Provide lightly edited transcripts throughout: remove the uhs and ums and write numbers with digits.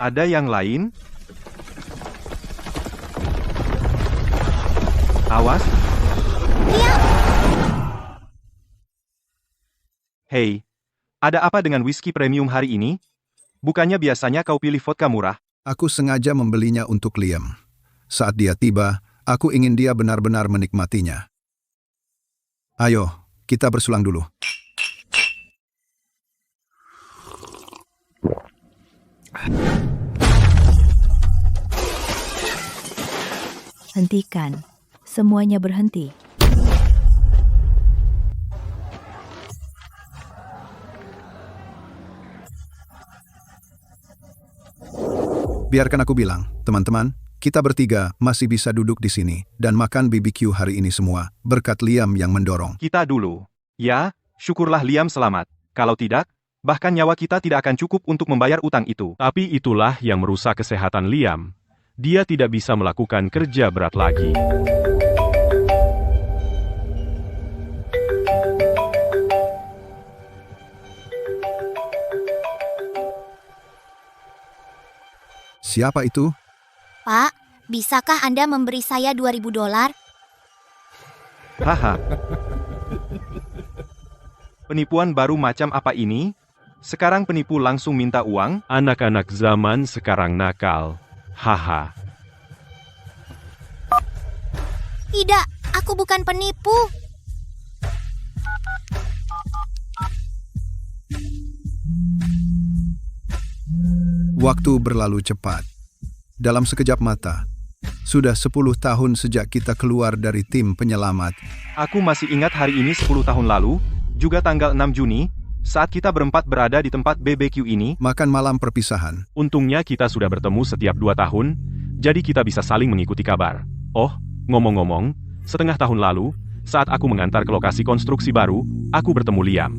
Ada yang lain? Awas. Liam, Hei, ada apa dengan whisky premium hari ini? Bukannya biasanya kau pilih vodka murah? Aku sengaja membelinya untuk Liam. Saat dia tiba, aku ingin dia benar-benar menikmatinya. Ayo, kita bersulang dulu. Hentikan. Semuanya berhenti. Biarkan aku bilang, teman-teman, kita bertiga masih bisa duduk di sini dan makan BBQ hari ini semua, berkat Liam yang mendorong. Kita dulu. Ya, syukurlah Liam selamat. Kalau tidak, bahkan nyawa kita tidak akan cukup untuk membayar utang itu. Tapi itulah yang merusak kesehatan Liam. Dia tidak bisa melakukan kerja berat lagi. Siapa itu? Pak, bisakah Anda memberi saya $2.000? Haha. Penipuan baru macam apa ini? Sekarang penipu langsung minta uang? Anak-anak zaman sekarang nakal. Haha. Tidak, aku bukan penipu. Waktu berlalu cepat. Dalam sekejap mata, sudah 10 tahun sejak kita keluar dari tim penyelamat. Aku masih ingat hari ini 10 tahun lalu, juga tanggal 6 Juni, saat kita berempat berada di tempat BBQ ini. Makan malam perpisahan. Untungnya kita sudah bertemu setiap 2 tahun, jadi kita bisa saling mengikuti kabar. Oh, ngomong-ngomong, setengah tahun lalu, saat aku mengantar ke lokasi konstruksi baru, aku bertemu Liam.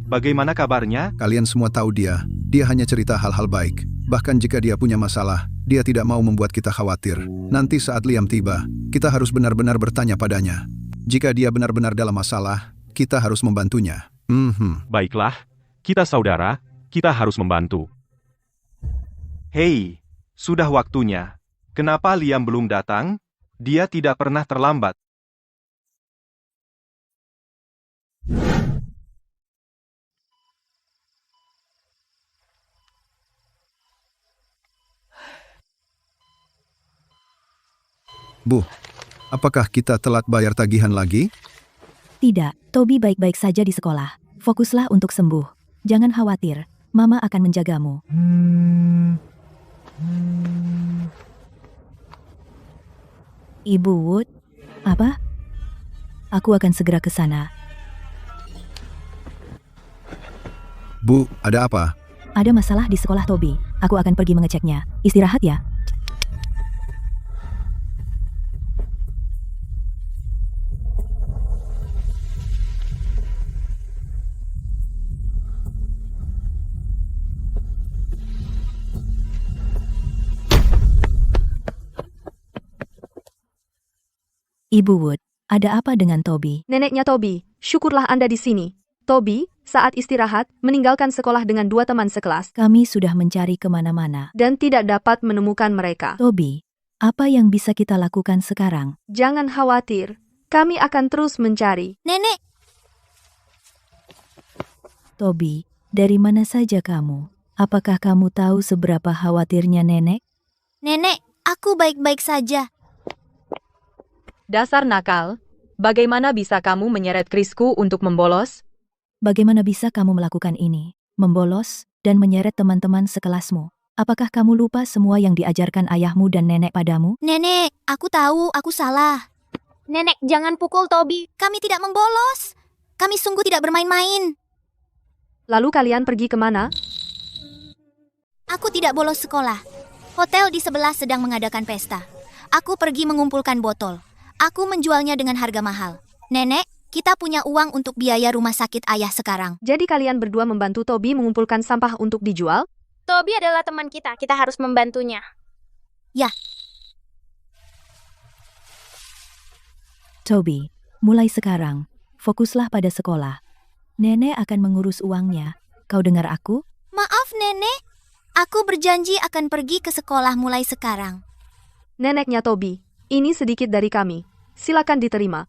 Bagaimana kabarnya? Kalian semua tahu dia hanya cerita hal-hal baik. Bahkan jika dia punya masalah, dia tidak mau membuat kita khawatir. Nanti saat Liam tiba, kita harus benar-benar bertanya padanya. Jika dia benar-benar dalam masalah, kita harus membantunya. Baiklah, kita saudara, kita harus membantu. Hei, sudah waktunya. Kenapa Liam belum datang? Dia tidak pernah terlambat. Bu, apakah kita telat bayar tagihan lagi? Tidak, Toby baik-baik saja di sekolah. Fokuslah untuk sembuh. Jangan khawatir, Mama akan menjagamu. Ibu Wood, apa? Aku akan segera ke sana. Bu, ada apa? Ada masalah di sekolah Toby. Aku akan pergi mengeceknya. Istirahat ya. Ibu Wood, ada apa dengan Toby? Neneknya Toby, syukurlah Anda di sini. Toby, saat istirahat, meninggalkan sekolah dengan 2 teman sekelas Kami sudah mencari kemana-mana. dan tidak dapat menemukan mereka. Toby, apa yang bisa kita lakukan sekarang? Jangan khawatir, kami akan terus mencari. Nenek, Toby, dari mana saja kamu? Apakah kamu tahu seberapa khawatirnya nenek? nenek, aku baik-baik saja. Dasar nakal, bagaimana bisa kamu menyeret Krisku untuk membolos? Bagaimana bisa kamu melakukan ini? Membolos dan menyeret teman-teman sekelasmu. Apakah kamu lupa semua yang diajarkan ayahmu dan nenek padamu? Nenek, aku tahu aku salah. Nenek, jangan pukul Toby. Kami tidak membolos. Kami sungguh tidak bermain-main. Lalu kalian pergi kemana? Aku tidak bolos sekolah. Hotel di sebelah sedang mengadakan pesta. Aku pergi mengumpulkan botol. Aku menjualnya dengan harga mahal. Nenek, kita punya uang untuk biaya rumah sakit ayah sekarang. Jadi kalian berdua membantu Toby mengumpulkan sampah untuk dijual? Toby adalah teman kita harus membantunya. Toby, mulai sekarang, fokuslah pada sekolah. Nenek akan mengurus uangnya. Kau dengar aku? Maaf, Nenek. Aku berjanji akan pergi ke sekolah mulai sekarang. Neneknya Toby, ini sedikit dari kami. Silakan diterima.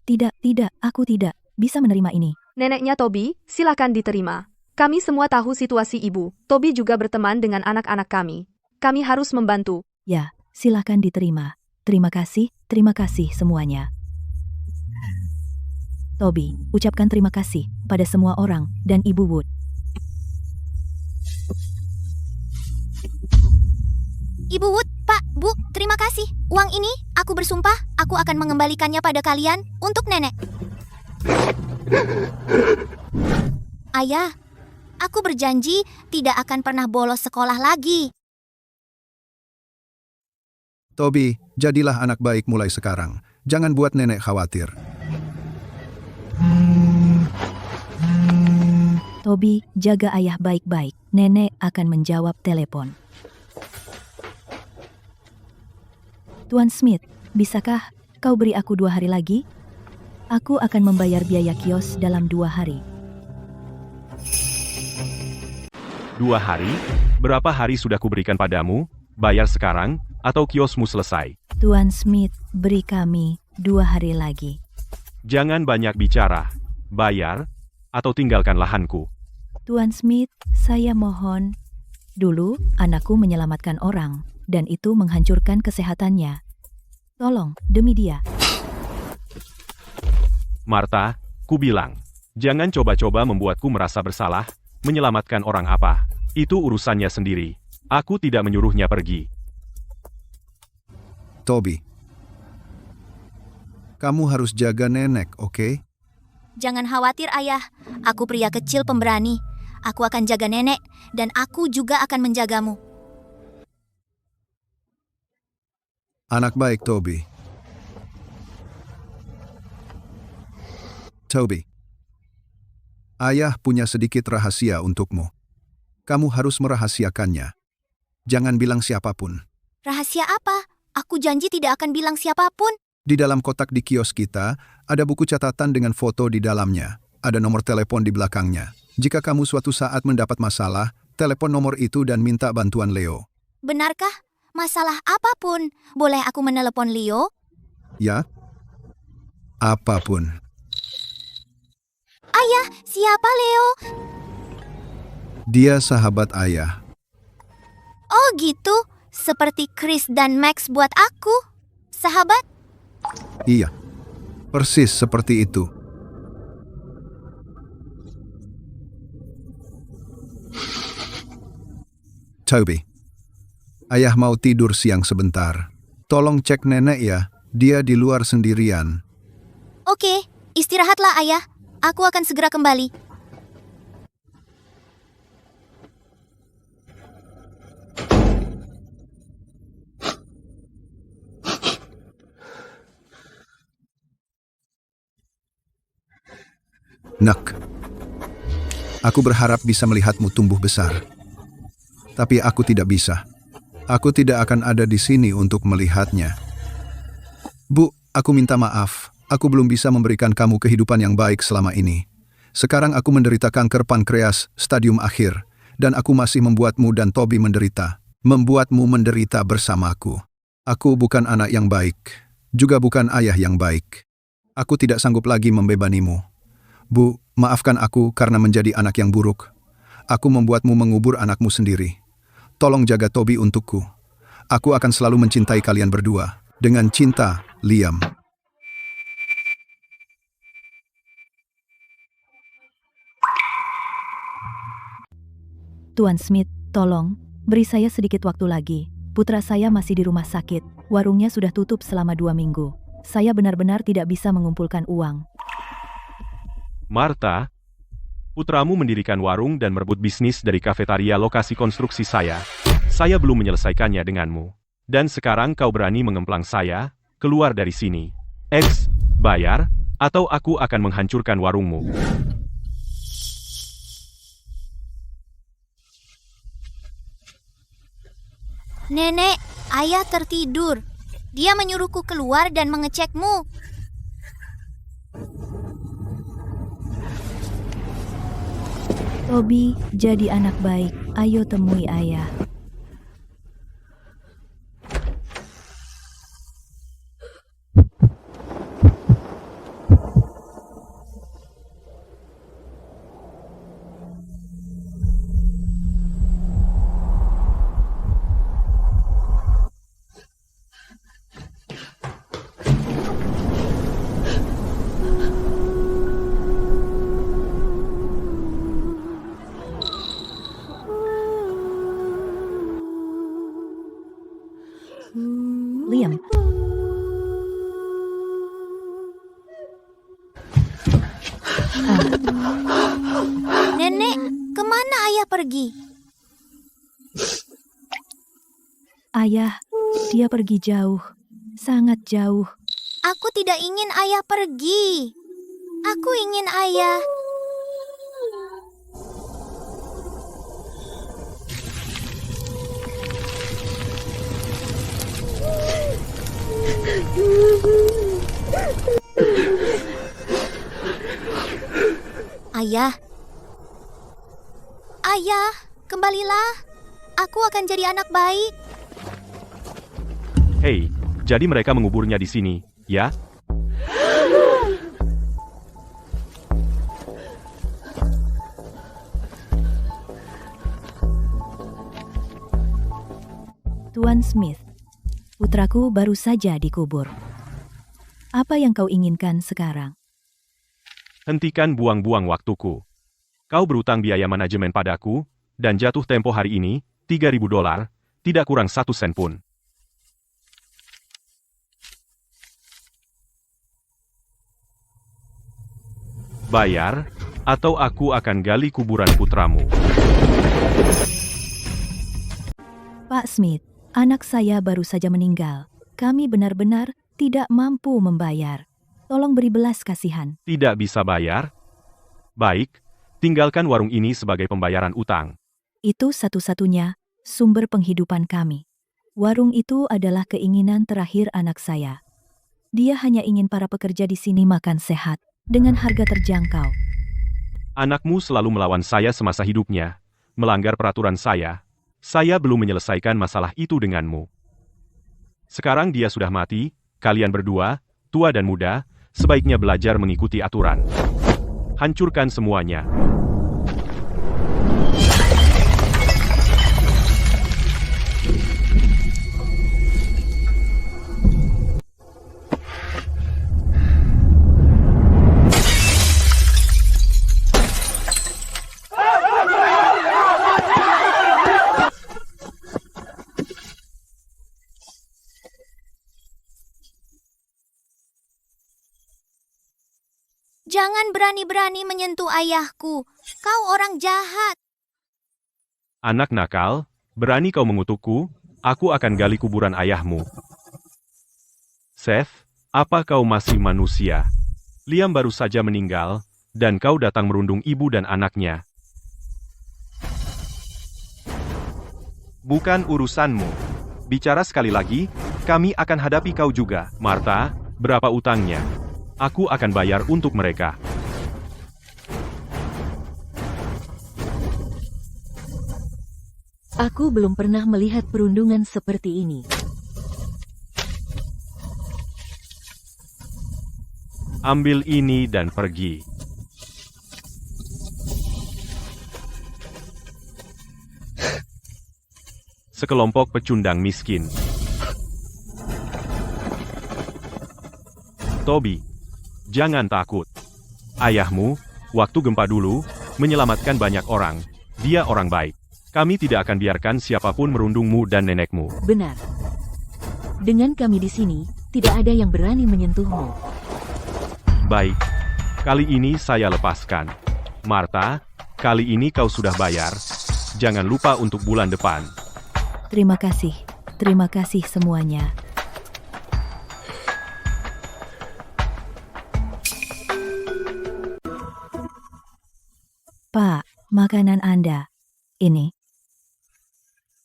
Tidak, aku tidak bisa menerima ini. Neneknya Toby, silakan diterima. Kami semua tahu situasi ibu. Toby juga berteman dengan anak-anak kami. Kami harus membantu. Ya, silakan diterima. Terima kasih semuanya. Toby, ucapkan terima kasih pada semua orang dan Ibu Wood. Ibu Wood, Pak, Bu, terima kasih. Uang ini, aku bersumpah, aku akan mengembalikannya pada kalian untuk nenek. Ayah, aku berjanji tidak akan pernah bolos sekolah lagi. Toby, jadilah anak baik mulai sekarang. Jangan buat nenek khawatir. Toby, jaga ayah baik-baik. Nenek akan menjawab telepon. Tuan Smith, bisakah kau beri aku 2 hari lagi? Aku akan membayar biaya kios dalam 2 hari. 2 hari? Berapa hari sudah kuberikan padamu? Bayar sekarang, atau kiosmu selesai. Tuan Smith, beri kami 2 hari lagi. Jangan banyak bicara. Bayar, atau tinggalkan lahanku. Tuan Smith, saya mohon. Dulu, anakku menyelamatkan orang, dan itu menghancurkan kesehatannya. Tolong, demi dia. Martha, ku bilang, jangan coba-coba membuatku merasa bersalah. Menyelamatkan orang apa? Itu urusannya sendiri. Aku tidak menyuruhnya pergi. Toby, kamu harus jaga nenek, oke? Jangan khawatir, Ayah. Aku pria kecil pemberani. Aku akan jaga nenek, dan aku juga akan menjagamu. Anak baik, Toby. Toby, ayah punya sedikit rahasia untukmu. Kamu harus merahasiakannya. Jangan bilang siapapun. Rahasia apa? Aku janji tidak akan bilang siapapun. Di dalam kotak di kios kita, ada buku catatan dengan foto di dalamnya. Ada nomor telepon di belakangnya. Jika kamu suatu saat mendapat masalah, telepon nomor itu dan minta bantuan Leo. Benarkah? Masalah apapun, boleh aku menelepon Leo? Ya? Apapun. Ayah, siapa Leo? Dia sahabat ayah. Oh gitu, seperti Chris dan Max buat aku. Sahabat? Iya, persis seperti itu. Toby, ayah mau tidur siang sebentar. Tolong cek nenek ya, dia di luar sendirian. Oke, istirahatlah ayah. Aku akan segera kembali. Nak, aku berharap bisa melihatmu tumbuh besar. Tapi aku tidak bisa. Aku tidak akan ada di sini untuk melihatnya. Bu, aku minta maaf. Aku belum bisa memberikan kamu kehidupan yang baik selama ini. Sekarang aku menderita kanker pankreas stadium akhir. Dan aku masih membuatmu dan Toby menderita. Membuatmu menderita bersamaku. Aku bukan anak yang baik. Juga bukan ayah yang baik. Aku tidak sanggup lagi membebanimu. Bu, maafkan aku karena menjadi anak yang buruk. Aku membuatmu mengubur anakmu sendiri. Tolong jaga Toby untukku. Aku akan selalu mencintai kalian berdua. Dengan cinta, Liam. Tuan Smith, tolong, beri saya sedikit waktu lagi. Putra saya masih di rumah sakit. Warungnya sudah tutup selama 2 minggu. Saya benar-benar tidak bisa mengumpulkan uang. Martha, putramu mendirikan warung dan merebut bisnis dari kafetaria lokasi konstruksi saya. Saya belum menyelesaikannya denganmu. Dan sekarang kau berani mengemplang saya? Keluar dari sini. X, bayar, atau aku akan menghancurkan warungmu. Nenek, ayah tertidur. Dia menyuruhku keluar dan mengecekmu. Toby, jadi anak baik. Ayo temui ayah. Liam. Nenek, kemana ayah pergi? Ayah, dia pergi jauh. Sangat jauh. Aku tidak ingin ayah pergi. Aku ingin ayah. Ayah. Ayah, kembalilah. Aku akan jadi anak baik. Hei, jadi mereka menguburnya di sini, ya? Tuan Smith, putraku baru saja dikubur. Apa yang kau inginkan sekarang? Hentikan buang-buang waktuku. Kau berutang biaya manajemen padaku, dan jatuh tempo hari ini, $3.000, tidak kurang 1 sen pun. Bayar, atau aku akan gali kuburan putramu. Pak Smith, anak saya baru saja meninggal. Kami benar-benar tidak mampu membayar. Tolong beri belas kasihan. Tidak bisa bayar? Baik, tinggalkan warung ini sebagai pembayaran utang. Itu satu-satunya sumber penghidupan kami. Warung itu adalah keinginan terakhir anak saya. Dia hanya ingin para pekerja di sini makan sehat, dengan harga terjangkau. Anakmu selalu melawan saya semasa hidupnya, melanggar peraturan saya. Saya belum menyelesaikan masalah itu denganmu. Sekarang dia sudah mati, kalian berdua, tua dan muda, sebaiknya belajar mengikuti aturan. Hancurkan semuanya. Jangan berani-berani menyentuh ayahku. Kau orang jahat. Anak nakal, berani kau mengutukku, aku akan gali kuburan ayahmu. Seth, apa kau masih manusia? Liam baru saja meninggal, dan kau datang merundung ibu dan anaknya. Bukan urusanmu. Bicara sekali lagi, kami akan hadapi kau juga. Martha, berapa utangnya? Aku akan bayar untuk mereka. Aku belum pernah melihat perundungan seperti ini. Ambil ini dan pergi. Sekelompok pecundang miskin. Toby, jangan takut. Ayahmu, waktu gempa dulu, menyelamatkan banyak orang. Dia orang baik. Kami tidak akan biarkan siapapun merundungmu dan nenekmu. Benar. Dengan kami di sini, tidak ada yang berani menyentuhmu. Baik. Kali ini saya lepaskan. Martha, kali ini kau sudah bayar. Jangan lupa untuk bulan depan. Terima kasih semuanya. Pak, makanan Anda. Ini.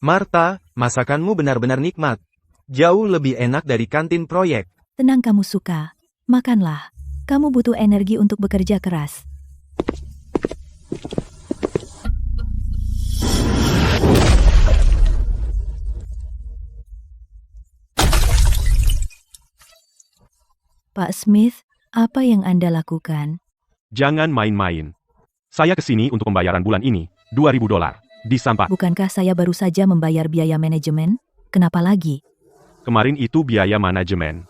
Martha, masakanmu benar-benar nikmat. Jauh lebih enak dari kantin proyek. Tenang, kamu suka. Makanlah. Kamu butuh energi untuk bekerja keras. Pak Smith, apa yang Anda lakukan? Jangan main-main. Saya kesini untuk pembayaran bulan ini, $2.000. Disampak. Bukankah saya baru saja membayar biaya manajemen? Kenapa lagi? Kemarin itu biaya manajemen.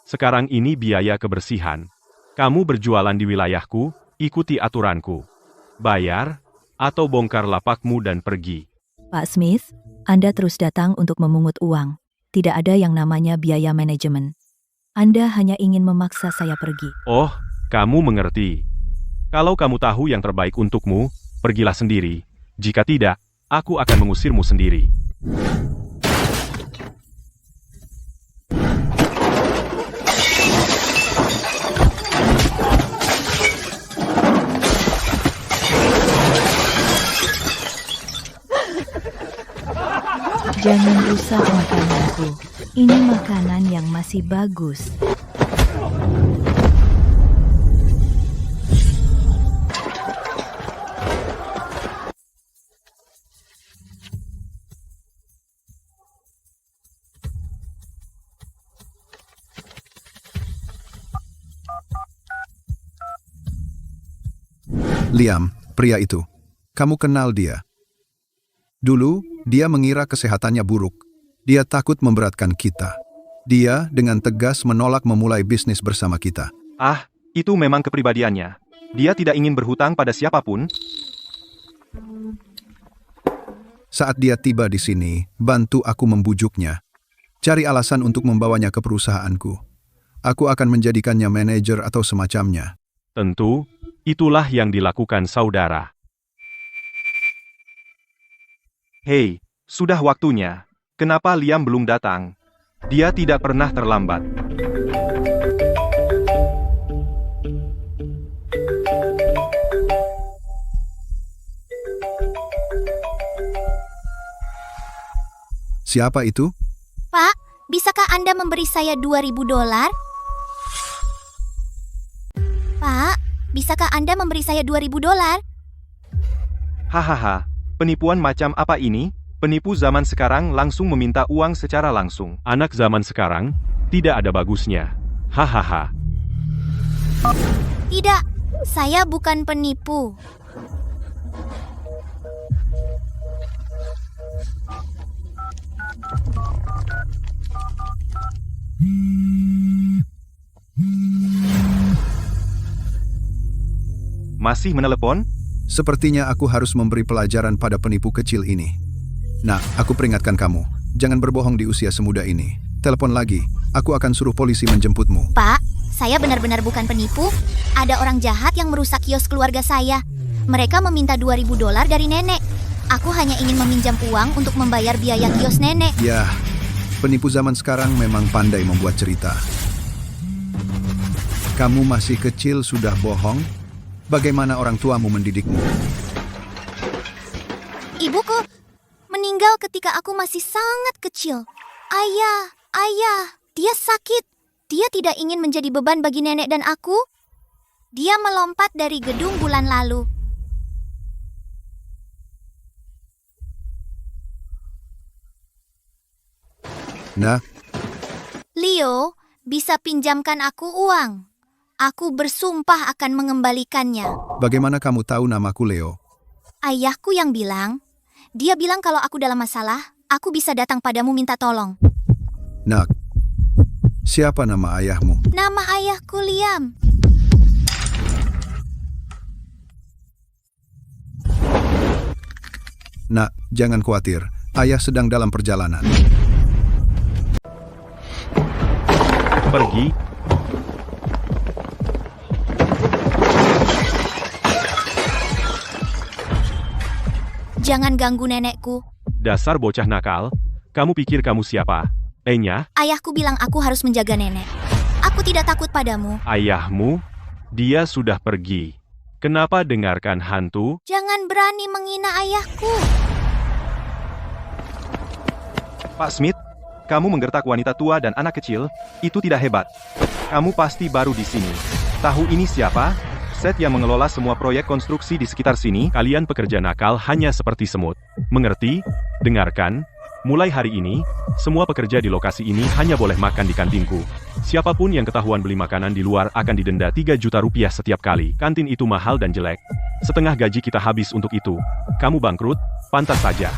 Sekarang ini biaya kebersihan. Kamu berjualan di wilayahku, ikuti aturanku. Bayar, atau bongkar lapakmu dan pergi. Pak Smith, Anda terus datang untuk memungut uang. Tidak ada yang namanya biaya manajemen. Anda hanya ingin memaksa saya pergi. Oh, kamu mengerti. Kalau kamu tahu yang terbaik untukmu, pergilah sendiri. Jika tidak, aku akan mengusirmu sendiri. Jangan rusak makananku. Ini makanan yang masih bagus. Liam, pria itu. Kamu kenal dia. Dulu, dia mengira kesehatannya buruk. Dia takut memberatkan kita. Dia dengan tegas menolak memulai bisnis bersama kita. Ah, itu memang kepribadiannya. Dia tidak ingin berhutang pada siapapun. Saat dia tiba di sini, bantu aku membujuknya. Cari alasan untuk membawanya ke perusahaanku. Aku akan menjadikannya manajer atau semacamnya. Tentu, itulah yang dilakukan saudara. Hei, sudah waktunya. Kenapa Liam belum datang? Dia tidak pernah terlambat. Siapa itu? Pak, bisakah Anda memberi saya $2.000? Pak, bisakah Anda memberi saya $2.000? Hahaha, penipuan macam apa ini? Penipu zaman sekarang langsung meminta uang secara langsung. Anak zaman sekarang, tidak ada bagusnya. Hahaha. Tidak, saya bukan penipu. Masih menelepon? Sepertinya aku harus memberi pelajaran pada penipu kecil ini. Nah, aku peringatkan kamu. Jangan berbohong di usia semuda ini. Telepon lagi. Aku akan suruh polisi menjemputmu. Pak, saya benar-benar bukan penipu. Ada orang jahat yang merusak kios keluarga saya. Mereka meminta $2.000 dari nenek. Aku hanya ingin meminjam uang untuk membayar biaya kios nenek. Ya, penipu zaman sekarang memang pandai membuat cerita. Kamu masih kecil sudah bohong? Bagaimana orang tuamu mendidikmu? Ibuku meninggal ketika aku masih sangat kecil. Ayah, dia sakit. Dia tidak ingin menjadi beban bagi nenek dan aku. Dia melompat dari gedung bulan lalu. Nah, Leo, bisa pinjamkan aku uang. Aku bersumpah akan mengembalikannya. bagaimana kamu tahu namaku Leo? Ayahku yang bilang. Dia bilang kalau aku dalam masalah, aku bisa datang padamu minta tolong. Nak, siapa nama ayahmu? Nama ayahku Liam. Nak, jangan khawatir. Ayah sedang dalam perjalanan. Pergi. Jangan ganggu nenekku. Dasar bocah nakal. Kamu pikir kamu siapa? Enya, Ayahku bilang aku harus menjaga nenek. Aku tidak takut padamu. ayahmu? Dia sudah pergi. Kenapa dengarkan hantu? Jangan berani menghina ayahku. Pak Smith, kamu menggertak wanita tua dan anak kecil, itu tidak hebat. Kamu pasti baru di sini. Tahu ini siapa? Seth yang mengelola semua proyek konstruksi di sekitar sini. Kalian pekerja nakal hanya seperti semut. Mengerti? Dengarkan. Mulai hari ini, semua pekerja di lokasi ini hanya boleh makan di kantinku. Siapapun yang ketahuan beli makanan di luar akan didenda 3 juta rupiah setiap kali. Kantin itu mahal dan jelek. Setengah gaji kita habis untuk itu. Kamu bangkrut, pantas saja.